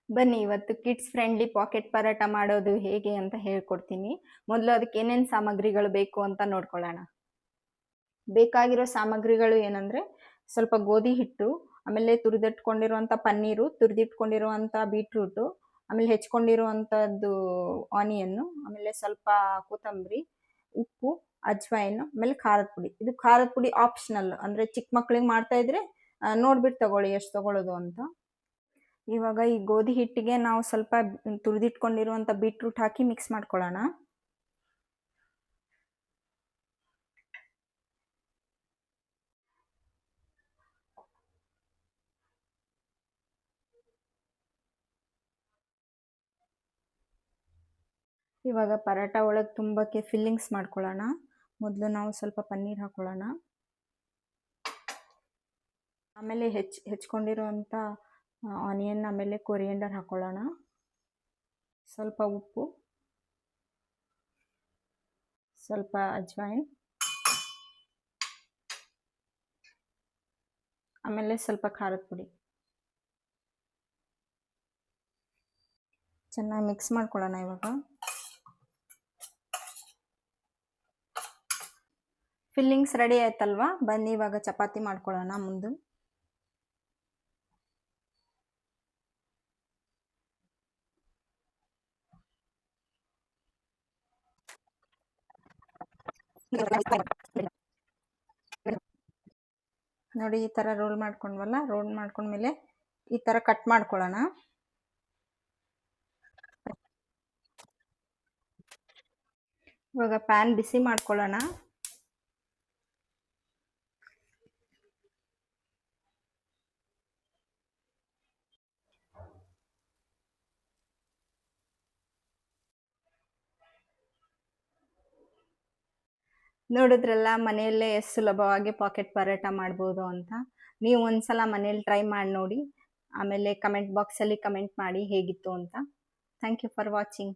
ಬನ್ನಿ ಇವತ್ತು kids friendly packet paratha ಮಾಡೋದು ಹೇಗೆ ಅಂತ ಹೇಳ್ಕೊಡ್ತೀನಿ. ಮೊದಲು ಅದಕ್ಕೆ ಏನೇನು ಸಾಮಗ್ರಿಗಳು ಬೇಕು ಅಂತ ನೋಡ್ಕೊಳ್ಳೋಣ. ಬೇಕಾಗಿರೋ ಸಾಮಗ್ರಿಗಳು ಏನಂದ್ರೆ ಸ್ವಲ್ಪ ಗೋಧಿ ಹಿಟ್ಟು, ಆಮೇಲೆ ತುರಿದಿಟ್ಕೊಂಡಿರುವಂಥ ಪನ್ನೀರು, ತುರಿದಿಟ್ಕೊಂಡಿರುವಂಥ ಬೀಟ್ರೂಟು, ಆಮೇಲೆ ಹೆಚ್ಕೊಂಡಿರುವಂಥದ್ದು ಆನಿಯನ್ನು, ಆಮೇಲೆ ಸ್ವಲ್ಪ ಕೊತ್ತಂಬರಿ, ಉಪ್ಪು, ಅಜ್ವಾಯಿನ್, ಆಮೇಲೆ ಖಾರದ ಪುಡಿ. ಇದು ಖಾರದ ಪುಡಿ ಆಪ್ಷನಲ್, ಅಂದ್ರೆ ಚಿಕ್ಕ ಮಕ್ಳಿಗೆ ಮಾಡ್ತಾ ಇದ್ರೆ ನೋಡ್ಬಿಟ್ಟು ತಗೊಳ್ಳಿ ಎಷ್ಟು ತಗೊಳ್ಳೋದು ಅಂತ. ಇವಾಗ ಈ ಗೋಧಿ ಹಿಟ್ಟಿಗೆ ನಾವು ಸ್ವಲ್ಪ ತುರಿದಿಟ್ಕೊಂಡಿರುವಂಥ ಬೀಟ್ರೂಟ್ ಹಾಕಿ ಮಿಕ್ಸ್ ಮಾಡ್ಕೊಳ್ಳೋಣ. ಇವಾಗ ಪರೋಟ ಒಳಗೆ ತುಂಬಕ್ಕೆ ಫಿಲ್ಲಿಂಗ್ಸ್ ಮಾಡ್ಕೊಳ್ಳೋಣ. ಮೊದಲು ನಾವು ಸ್ವಲ್ಪ ಪನ್ನೀರ್ ಹಾಕೊಳ್ಳೋಣ. ಆಮೇಲೆ ಹೆಚ್ಕೊಂಡಿರುವಂಥ ಆನಿಯನ್, ಆಮೇಲೆ ಕೊರಿಯಂಡರ್ ಹಾಕೊಳ್ಳೋಣ. ಸ್ವಲ್ಪ ಉಪ್ಪು, ಸ್ವಲ್ಪ ಅಜ್ವಾಯಿನ್, ಆಮೇಲೆ ಸ್ವಲ್ಪ ಖಾರದ ಪುಡಿ. ಚೆನ್ನಾಗಿ ಮಿಕ್ಸ್ ಮಾಡ್ಕೊಳ್ಳೋಣ. ಇವಾಗ ಫಿಲ್ಲಿಂಗ್ಸ್ ರೆಡಿ ಆಯ್ತಲ್ವಾ? ಬನ್ನಿ ಇವಾಗ ಚಪಾತಿ ಮಾಡ್ಕೊಳ್ಳೋಣ ಮುಂದೆ. ನೋಡಿ, ಈ ಥರ ರೋಲ್ ಮಾಡ್ಕೊಂಡ್ವಲ್ಲ, ರೋಲ್ ಮಾಡ್ಕೊಂಡ್ಮೇಲೆ ಈ ಥರ ಕಟ್ ಮಾಡ್ಕೊಳ್ಳೋಣ. ಇವಾಗ ಪ್ಯಾನ್ ಬಿಸಿ ಮಾಡ್ಕೊಳ್ಳೋಣ. ನೋಡಿದ್ರಲ್ಲ, ಮನೆಯಲ್ಲೇ ಎಷ್ಟು ಸುಲಭವಾಗಿ ಪಾಕೆಟ್ ಪರೋಟ ಮಾಡ್ಬೋದು ಅಂತ. ನೀವು ಒಂದ್ಸಲ ಮನೇಲಿ ಟ್ರೈ ಮಾಡಿ ನೋಡಿ, ಆಮೇಲೆ ಕಮೆಂಟ್ ಬಾಕ್ಸಲ್ಲಿ ಕಮೆಂಟ್ ಮಾಡಿ ಹೇಗಿತ್ತು ಅಂತ. Thank you for watching.